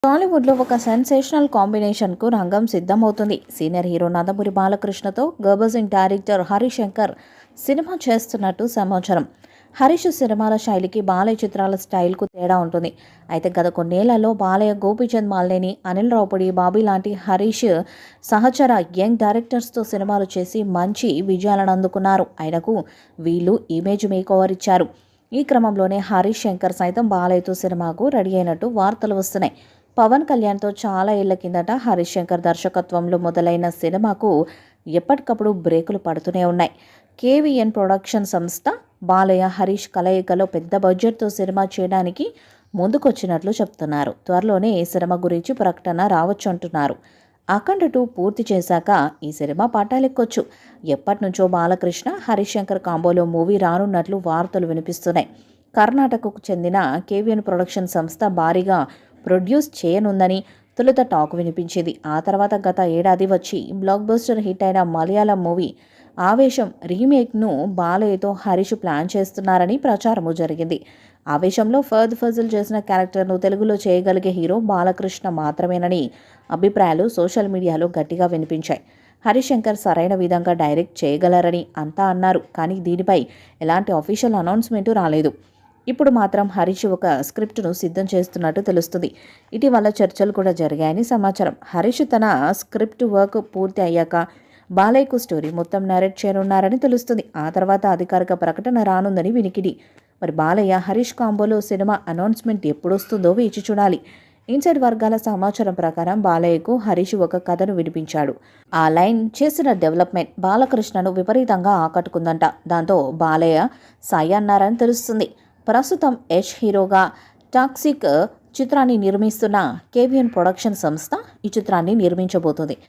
టాలీవుడ్లో ఒక సెన్సేషనల్ కాంబినేషన్కు రంగం సిద్ధమవుతుంది. సీనియర్ హీరో నందమూరి బాలకృష్ణతో గర్భజిన్ డైరెక్టర్ హరీష్ శంకర్ సినిమా చేస్తున్నట్టు సమాచారం. హరీష్ సినిమాల శైలికి బాలయ్య చిత్రాల స్టైల్కు తేడా ఉంటుంది. అయితే గత కొన్నేళ్లలో బాలయ్య, గోపీచంద్ మాల్నేని, అనిల్ రావుపూడి, బాబీ లాంటి హరీష్ సహచర యంగ్ డైరెక్టర్స్తో సినిమాలు చేసి మంచి విజయాలను అందుకున్నారు. ఆయనకు వీళ్ళు ఇమేజ్ మేకోవర్ ఇచ్చారు. ఈ క్రమంలోనే హరీష్ శంకర్ సైతం బాలయ్యతో సినిమాకు రెడీ అయినట్టు వార్తలు వస్తున్నాయి. పవన్ కళ్యాణ్తో చాలా ఏళ్ల కిందట హరీష్ శంకర్ దర్శకత్వంలో మొదలైన సినిమాకు ఎప్పటికప్పుడు బ్రేకులు పడుతూనే ఉన్నాయి. కేవీఎన్ ప్రొడక్షన్ సంస్థ బాలయ్య, హరీష్ కలయికలో పెద్ద బడ్జెట్తో సినిమా చేయడానికి ముందుకొచ్చినట్లు చెప్తున్నారు. త్వరలోనే ఈ సినిమా గురించి ప్రకటన రావచ్చంటున్నారు. అఖండ 2 పూర్తి చేశాక ఈ సినిమా పట్టాలెక్కొచ్చు. ఎప్పటినుంచో బాలకృష్ణ, హరీష్ శంకర్ కాంబోలో మూవీ రానున్నట్లు వార్తలు వినిపిస్తున్నాయి. కర్ణాటకకు చెందిన కేవీఎన్ ప్రొడక్షన్ సంస్థ భారీగా ప్రొడ్యూస్ చేయనుందని తొలుత టాక్ వినిపించింది. ఆ తర్వాత గత ఏడాది వచ్చి బ్లాక్ బస్టర్ హిట్ అయిన మలయాళం మూవీ ఆవేశం రీమేక్ను బాలయ్యతో హరీష్ ప్లాన్ చేస్తున్నారని ప్రచారము జరిగింది. ఆవేశంలో ఫర్ద్ ఫజల్ చేసిన క్యారెక్టర్ను తెలుగులో చేయగలిగే హీరో బాలకృష్ణ మాత్రమేనని అభిప్రాయాలు సోషల్ మీడియాలో గట్టిగా వినిపించాయి. హరీష్ శంకర్ సరైన విధంగా డైరెక్ట్ చేయగలరని అంతా అన్నారు. కానీ దీనిపై ఎలాంటి అఫీషియల్ అనౌన్స్మెంటు రాలేదు. ఇప్పుడు మాత్రం హరీష్ ఒక స్క్రిప్ట్ను సిద్ధం చేస్తున్నట్టు తెలుస్తుంది. ఇటీవల చర్చలు కూడా జరిగాయని సమాచారం. హరీష్ తన స్క్రిప్ట్ వర్క్ పూర్తి అయ్యాక బాలయ్యకు స్టోరీ మొత్తం నరేట్ చేయనున్నారని తెలుస్తుంది. ఆ తర్వాత అధికారిక ప్రకటన రానుందని వినికిడి. మరి బాలయ్య, హరీష్ కాంబోలో సినిమా అనౌన్స్మెంట్ ఎప్పుడొస్తుందో వేచి చూడాలి. ఇన్సైడ్ వర్గాల సమాచారం ప్రకారం బాలయ్యకు హరీష్ ఒక కథను వినిపించాడు. ఆ లైన్ చేసిన డెవలప్మెంట్ బాలకృష్ణను విపరీతంగా ఆకట్టుకుందంట. దాంతో బాలయ్య సాయి అన్నారని తెలుస్తుంది. ప్రస్తుతం యష్ హీరోగా టాక్సిక్ చిత్రాన్ని నిర్మిస్తున్న కేవీఎన్ ప్రొడక్షన్ సంస్థ ఈ చిత్రాన్ని నిర్మించబోతుంది.